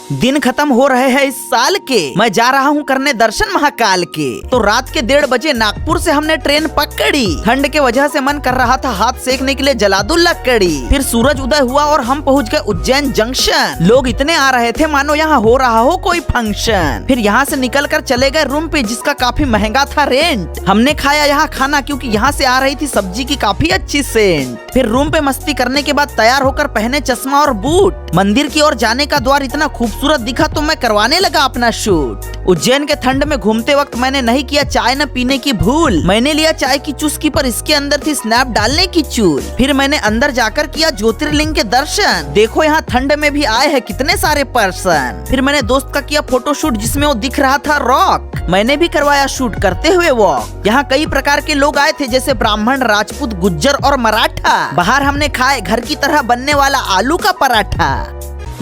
दिन खत्म हो रहे हैं इस साल के, मैं जा रहा हूँ करने दर्शन महाकाल के। तो रात के 1:30 बजे नागपुर से हमने ट्रेन पकड़ी। ठंड के वजह से मन कर रहा था हाथ सेकने के लिए जला दूं लकड़ी। फिर सूरज उदय हुआ और हम पहुँच गए उज्जैन जंक्शन। लोग इतने आ रहे थे मानो यहाँ हो रहा हो कोई फंक्शन। फिर यहाँ से निकल कर चले गए रूम पे, जिसका काफी महंगा था रेंट। हमने खाया यहाँ खाना क्योंकि यहाँ से आ रही थी सब्जी की काफी अच्छी सेंट। फिर रूम पे मस्ती करने के बाद तैयार होकर पहने चश्मा और बूट। मंदिर की ओर जाने का द्वार इतना खूबसूरत दिखा तो मैं करवाने लगा अपना शूट। उज्जैन के ठंड में घूमते वक्त मैंने नहीं किया चाय न पीने की भूल। मैंने लिया चाय की चुस्की पर इसके अंदर थी स्नैप डालने की चूल। फिर मैंने अंदर जाकर किया ज्योतिर्लिंग के दर्शन। देखो यहाँ ठंड में भी आए हैं कितने सारे पर्सन। फिर मैंने दोस्त का किया फोटोशूट जिसमें वो दिख रहा था रॉक। मैंने भी करवाया शूट करते हुए वॉक। यहाँ कई प्रकार के लोग आए थे जैसे ब्राह्मण, राजपूत, गुज्जर और मराठा। बाहर हमने खाए घर की तरह बनने वाला आलू का पराठा।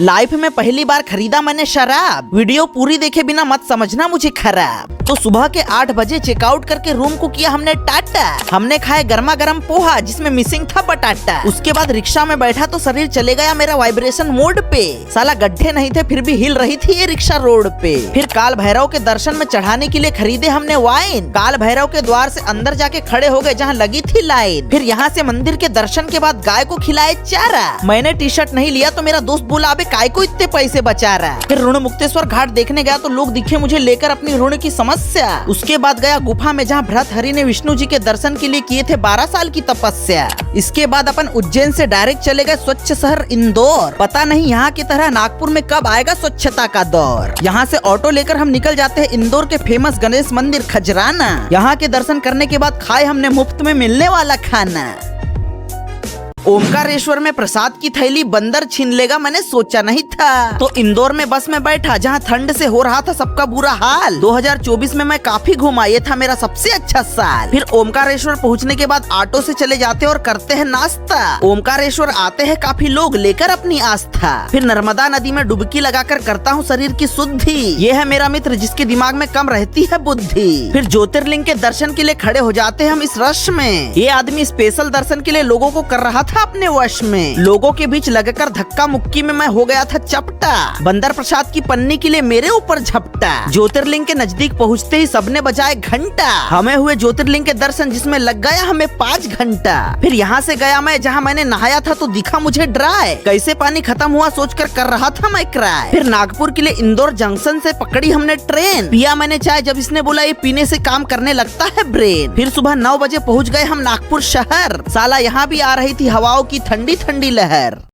लाइफ में पहली बार खरीदा मैंने शराब। वीडियो पूरी देखे बिना मत समझना मुझे खराब। तो सुबह के 8 बजे चेकआउट करके रूम को किया हमने टाटा। हमने खाए गर्मा गर्म पोहा जिसमें मिसिंग था बटाटा। उसके बाद रिक्शा में बैठा तो शरीर चले गया मेरा वाइब्रेशन मोड पे। साला गड्ढे नहीं थे फिर भी हिल रही थी ये रिक्शा रोड पे। फिर काल भैरव के दर्शन में चढ़ाने के लिए खरीदे हमने वाइन। काल भैरव के द्वार से अंदर जाके खड़े हो गए जहाँ लगी थी लाइन। फिर यहाँ से मंदिर के दर्शन के बाद गाय को खिलाए चारा। मैंने टी शर्ट नहीं लिया तो मेरा दोस्त बोला अबे काय को इतने पैसे बचा रहा है। फिर ऋण मुक्तेश्वर घाट देखने गया तो लोग दिखे मुझे लेकर अपनी ऋण की समस्या। उसके बाद गया गुफा में जहाँ भर्तहरि ने विष्णु जी के दर्शन के लिए किए थे 12 साल की तपस्या। इसके बाद अपन उज्जैन से डायरेक्ट चले गए स्वच्छ शहर इंदौर। पता नहीं यहाँ की तरह नागपुर में कब आएगा स्वच्छता का दौर। यहाँ से ऑटो लेकर हम निकल जाते हैं इंदौर के फेमस गणेश मंदिर खजराना। यहाँ के दर्शन करने के बाद खाए हमने मुफ्त में मिलने वाला खाना। ओमकारेश्वर में प्रसाद की थैली बंदर छीन लेगा मैंने सोचा नहीं था। तो इंदौर में बस में बैठा जहाँ ठंड से हो रहा था सबका बुरा हाल। 2024 में मैं काफी घूमा, ये था मेरा सबसे अच्छा साल। फिर ओमकारेश्वर पहुँचने के बाद ऑटो से चले जाते और करते हैं नाश्ता। ओमकारेश्वर आते हैं काफी लोग लेकर अपनी आस्था। फिर नर्मदा नदी में डुबकी लगाकर करता हूँ शरीर की शुद्धि। ये है मेरा मित्र जिसके दिमाग में कम रहती है बुद्धि। फिर ज्योतिर्लिंग के दर्शन के लिए खड़े हो जाते हैं हम इस रश में। ये आदमी स्पेशल दर्शन के लिए लोगों को कर रहा था अपने वश में। लोगों के बीच लगकर धक्का मुक्की में मैं हो गया था चपटा। बंदर प्रसाद की पन्नी के लिए मेरे ऊपर झपटा। ज्योतिर्लिंग के नजदीक पहुंचते ही सबने बजाए घंटा। हमें हुए ज्योतिर्लिंग के दर्शन जिसमें लग गया हमें 5 घंटा। फिर यहाँ से गया मैं जहाँ मैंने नहाया था तो दिखा मुझे ड्राई। कैसे पानी खत्म हुआ सोचकर कर रहा था मैं क्राई। फिर नागपुर के लिए इंदौर जंक्शन से पकड़ी हमने ट्रेन। पिया मैंने चाय जब इसने बोला ये पीने से काम करने लगता है ब्रेन। फिर सुबह 9 बजे पहुँच गए हम नागपुर शहर। साला यहाँ भी आ रही थी हवाओं की ठंडी ठंडी लहर।